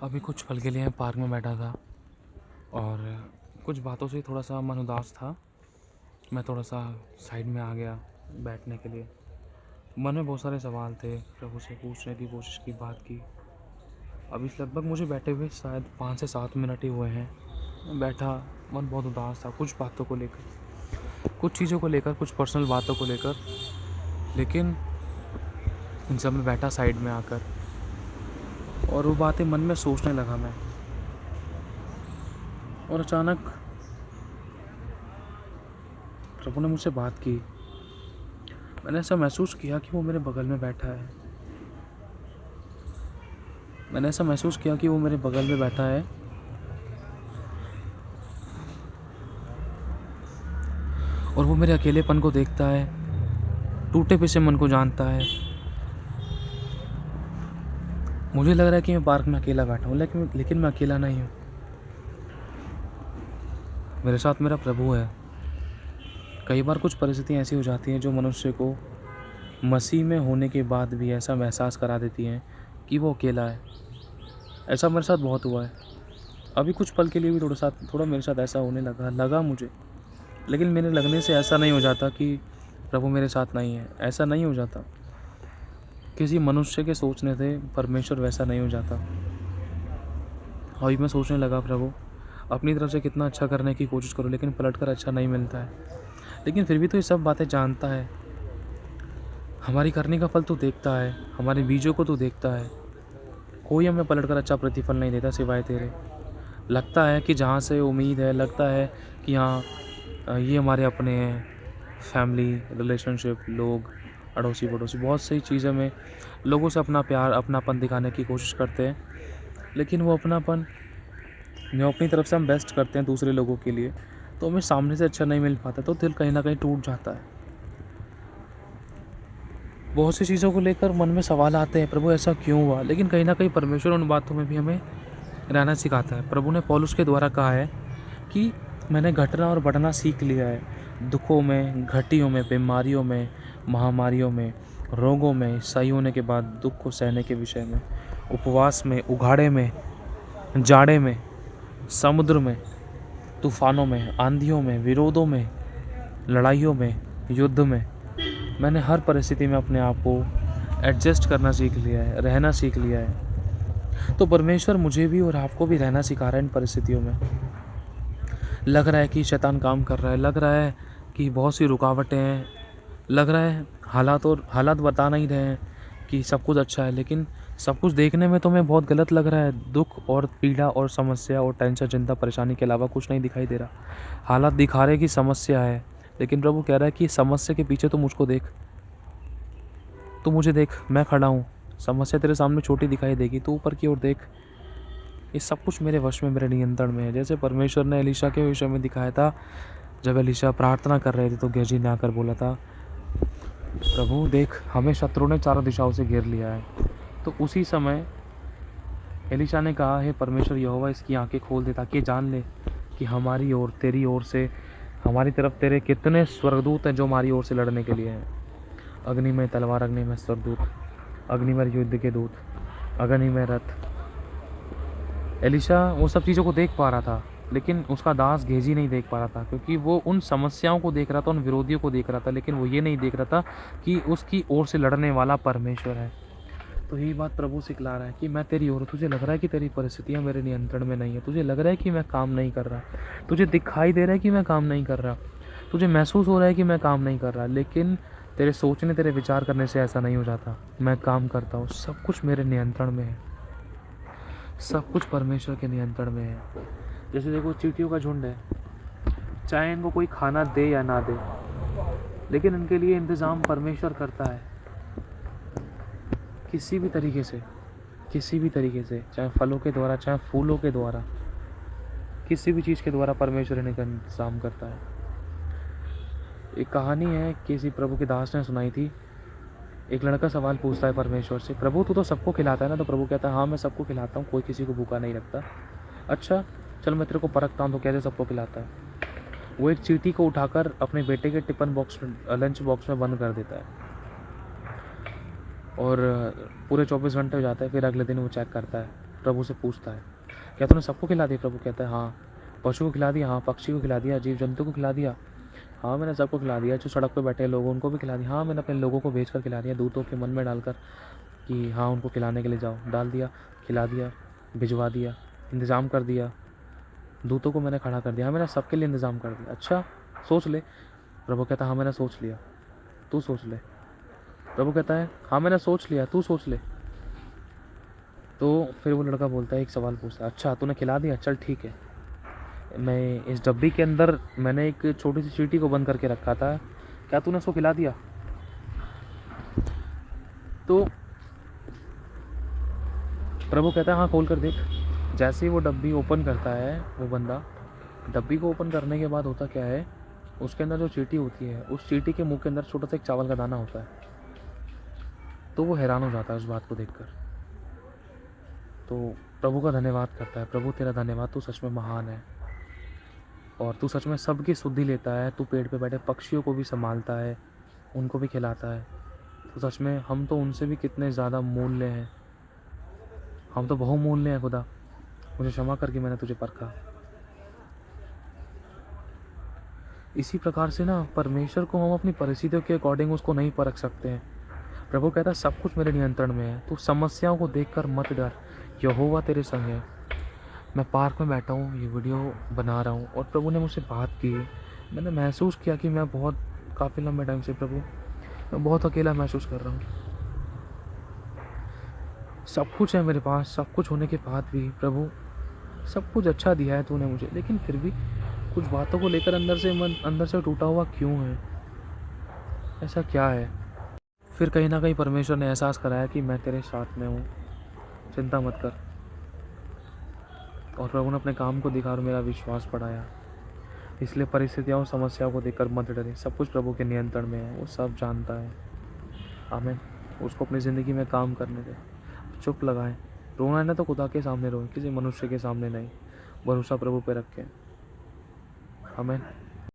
अभी कुछ पल के लिए मैं पार्क में बैठा था और कुछ बातों से थोड़ा सा मन उदास था। मैं थोड़ा सा साइड में आ गया बैठने के लिए। मन में बहुत सारे सवाल थे, प्रभु से पूछने की कोशिश की, बात की। अभी लगभग मुझे बैठे हुए शायद 5 से 7 मिनट ही हुए हैं। मैं बैठा, मन बहुत उदास था कुछ बातों को लेकर, कुछ चीज़ों को लेकर, कुछ पर्सनल बातों को लेकर। लेकिन इन सब में बैठा साइड में आकर और वो बातें मन में सोचने लगा मैं। और अचानक प्रभु ने मुझसे बात की। मैंने ऐसा महसूस किया कि वो मेरे बगल में बैठा है। मैंने ऐसा महसूस किया कि वो मेरे बगल में बैठा है और वो मेरे अकेलेपन को देखता है, टूटे पिसे मन को जानता है। मुझे लग रहा है कि मैं पार्क में अकेला बैठा हूँ, लेकिन मैं अकेला नहीं हूँ। मेरे साथ मेरा प्रभु है। कई बार कुछ परिस्थितियाँ ऐसी हो जाती हैं जो मनुष्य को मसीह में होने के बाद भी ऐसा महसूस करा देती हैं कि वो अकेला है। ऐसा मेरे साथ बहुत हुआ है। अभी कुछ पल के लिए भी थोड़ा मेरे साथ ऐसा होने लगा मुझे। लेकिन मेरे लगने से ऐसा नहीं हो जाता कि प्रभु मेरे साथ नहीं है, ऐसा नहीं हो जाता। किसी मनुष्य के सोचने से परमेश्वर वैसा नहीं हो जाता। अभी मैं सोचने लगा, प्रभु अपनी तरफ से कितना अच्छा करने की कोशिश करो लेकिन पलट कर अच्छा नहीं मिलता है। लेकिन फिर भी तो ये सब बातें जानता है। हमारी करने का फल तू देखता है, हमारे बीजों को तू देखता है। कोई हमें पलट कर अच्छा प्रतिफल नहीं देता सिवाय तेरे। लगता है कि जहाँ से उम्मीद है, लगता है कि हाँ ये हमारे अपने हैं, फैमिली, रिलेशनशिप, लोग, अड़ोसी पड़ोसी, बहुत सही चीज़ें में लोगों से अपना प्यार, अपनापन दिखाने की कोशिश करते हैं। लेकिन वो अपनापन जो अपनी तरफ से हम बेस्ट करते हैं दूसरे लोगों के लिए, तो हमें सामने से अच्छा नहीं मिल पाता, तो दिल कहीं ना कहीं टूट जाता है। बहुत सी चीज़ों को लेकर मन में सवाल आते हैं, प्रभु ऐसा क्यों हुआ। लेकिन कहीं ना कहीं परमेश्वर उन बातों में भी हमें रहना सिखाता है। प्रभु ने पौलुस के द्वारा कहा है कि मैंने घटना और बढ़ना सीख लिया है, दुखों में, घटियों में, बीमारियों में, महामारियों में, रोगों में, सही होने के बाद दुख को सहने के विषय में, उपवास में, उघाड़े में, जाड़े में, समुद्र में, तूफानों में, आंधियों में, विरोधों में, लड़ाइयों में, युद्ध में। मैंने हर परिस्थिति में अपने आप को एडजस्ट करना सीख लिया है, रहना सीख लिया है। तो परमेश्वर मुझे भी और आपको भी रहना सिखा रहा है इन परिस्थितियों में। लग रहा है कि शैतान काम कर रहा है, लग रहा है कि बहुत सी रुकावटें हैं, लग रहा है हालात बता नहीं रहे हैं कि सब कुछ अच्छा है, लेकिन सब कुछ देखने में तो मैं बहुत गलत लग रहा है। दुख और पीड़ा और समस्या और टेंशन, चिंता, परेशानी के अलावा कुछ नहीं दिखाई दे रहा। हालात दिखा रहे कि समस्या है, लेकिन प्रभु कह रहा है कि समस्या के पीछे तो मुझको देख, तू मुझे देख, मैं खड़ा हूँ। समस्या तेरे सामने छोटी दिखाई देगी, तू ऊपर की ओर देख। ये सब कुछ मेरे वश में, मेरे नियंत्रण में है। जैसे परमेश्वर ने एलीशा के विषय में दिखाया था, जब एलीशा प्रार्थना कर रहे थे तो गेहजी ने आकर बोला था, प्रभु देख, हमें शत्रु ने चारों दिशाओं से घेर लिया है। तो उसी समय एलीशा ने कहा, हे परमेश्वर यहोवा, इसकी आंखें खोल दे ताकि जान ले कि हमारी ओर, तेरी ओर से, हमारी तरफ तेरे कितने स्वर्गदूत हैं जो हमारी ओर से लड़ने के लिए हैं। अग्नि में तलवार, अग्नि में स्वर्गदूत, अग्नि में युद्ध के दूत, अग्नि में रथ। एलीशा वो सब चीज़ों को देख पा रहा था, लेकिन उसका दास गेहजी नहीं देख पा रहा था, क्योंकि वो उन समस्याओं को देख रहा था, उन विरोधियों को देख रहा था, लेकिन वो ये नहीं देख रहा था कि उसकी ओर से लड़ने वाला परमेश्वर है। तो यही बात प्रभु सिखला रहा है कि मैं तेरी ओर, तुझे लग रहा है कि तेरी परिस्थितियाँ मेरे नियंत्रण में नहीं है, तुझे लग रहा है कि मैं काम नहीं कर रहा, तुझे दिखाई दे रहा है कि मैं काम नहीं कर रहा, तुझे महसूस हो रहा है कि मैं काम नहीं कर रहा, लेकिन तेरे सोचने, तेरे विचार करने से ऐसा नहीं हो जाता। मैं काम करता हूँ, सब कुछ मेरे नियंत्रण में है, सब कुछ परमेश्वर के नियंत्रण में है। जैसे देखो, चींटियों का झुंड है, चाहे इनको कोई खाना दे या ना दे, लेकिन इनके लिए इंतज़ाम परमेश्वर करता है। किसी भी तरीके से, किसी भी तरीके से, चाहे फलों के द्वारा, चाहे फूलों के द्वारा, किसी भी चीज़ के द्वारा परमेश्वर इनका इंतज़ाम करता है। एक कहानी है, किसी प्रभु के दास ने सुनाई थी। एक लड़का सवाल पूछता है परमेश्वर से, प्रभु तू तो सबको खिलाता है ना। तो प्रभु कहता है, हाँ मैं सबको खिलाता हूँ, कोई किसी को भूखा नहीं रखता। अच्छा चल, मैं तेरे को परखता हूँ तो कैसे सबको खिलाता है। वो एक चींटी को उठाकर अपने बेटे के टिफिन बॉक्स में, लंच बॉक्स में बंद कर देता है और पूरे 24 घंटे हो जाते हैं। फिर अगले दिन वो चेक करता है प्रभु से पूछता है, क्या तूने सबको खिला दिया? प्रभु कहता है हाँ। पशु को खिला दिया? हाँ। पक्षी को खिला दिया? जीव जंतु को खिला दिया? हाँ मैंने सबको खिला दिया। जो सड़क पे बैठे लोग उनको भी खिला दिया? हाँ मैंने अपने लोगों को भेज कर खिला दिया, दूतों के मन में डालकर कि हाँ उनको खिलाने के लिए जाओ, डाल दिया, खिला दिया, भिजवा दिया, इंतज़ाम कर दिया, दूतों को मैंने खड़ा कर दिया। हाँ मैंने सबके लिए इंतज़ाम कर दिया। अच्छा सोच ले। प्रभु कहता है हाँ मैंने सोच लिया, तू सोच ले। प्रभु कहता है हाँ मैंने सोच लिया, तू सोच ले। तो फिर वो लड़का बोलता है, एक सवाल पूछता है, अच्छा तूने खिला दिया, चल ठीक है। मैं इस डब्बी के अंदर मैंने एक छोटी सी चींटी को बंद करके रखा था, क्या तूने उसको खिला दिया? तो प्रभु कहता है हाँ खोल कर देख। जैसे ही वो डब्बी ओपन करता है वो बंदा, डब्बी को ओपन करने के बाद होता क्या है, उसके अंदर जो चींटी होती है उस चींटी के मुंह के अंदर छोटा सा एक चावल का दाना होता है। तो वो हैरान हो जाता है उस बात को देखकर। तो प्रभु का धन्यवाद करता है, प्रभु तेरा धन्यवाद, तू सच में महान है और तू सच में सबकी सुधि लेता है। तू पेड़ पे बैठे पक्षियों को भी संभालता है, उनको भी खिलाता है। तो सच में हम तो उनसे भी कितने ज़्यादा मूल्य हैं, हम तो बहुमूल्य हैं खुदा। मुझे क्षमा करके मैंने तुझे परखा। इसी प्रकार से ना परमेश्वर को हम अपनी परिस्थितियों के अकॉर्डिंग उसको नहीं परख सकते हैं। प्रभु कहता है सब कुछ मेरे नियंत्रण में है, तू समस्याओं को देखकर मत डर, यहोवा तेरे संग है। मैं पार्क में बैठा हूँ, ये वीडियो बना रहा हूँ और प्रभु ने मुझसे बात की। मैंने महसूस किया कि मैं बहुत काफ़ी लंबे टाइम से प्रभु मैं बहुत अकेला महसूस कर रहा हूँ। सब कुछ है मेरे पास, सब कुछ होने के बाद भी प्रभु सब कुछ अच्छा दिया है तूने मुझे, लेकिन फिर भी कुछ बातों को लेकर अंदर से मन अंदर से टूटा हुआ क्यों है? ऐसा क्या है? फिर कहीं ना कहीं परमेश्वर ने एहसास कराया कि मैं तेरे साथ में हूँ, चिंता मत कर। और प्रभु ने अपने काम को दिखा और मेरा विश्वास बढ़ाया। इसलिए परिस्थितियों और समस्याओं को देखकर मत डरे, सब कुछ प्रभु के नियंत्रण में है, वो सब जानता है। आमीन। उसको अपनी ज़िंदगी में काम करने दे। चुप लगाएं। रोना है ना तो खुदा के सामने रोएं, किसी मनुष्य के सामने नहीं। भरोसा प्रभु पे रखें। आमीन।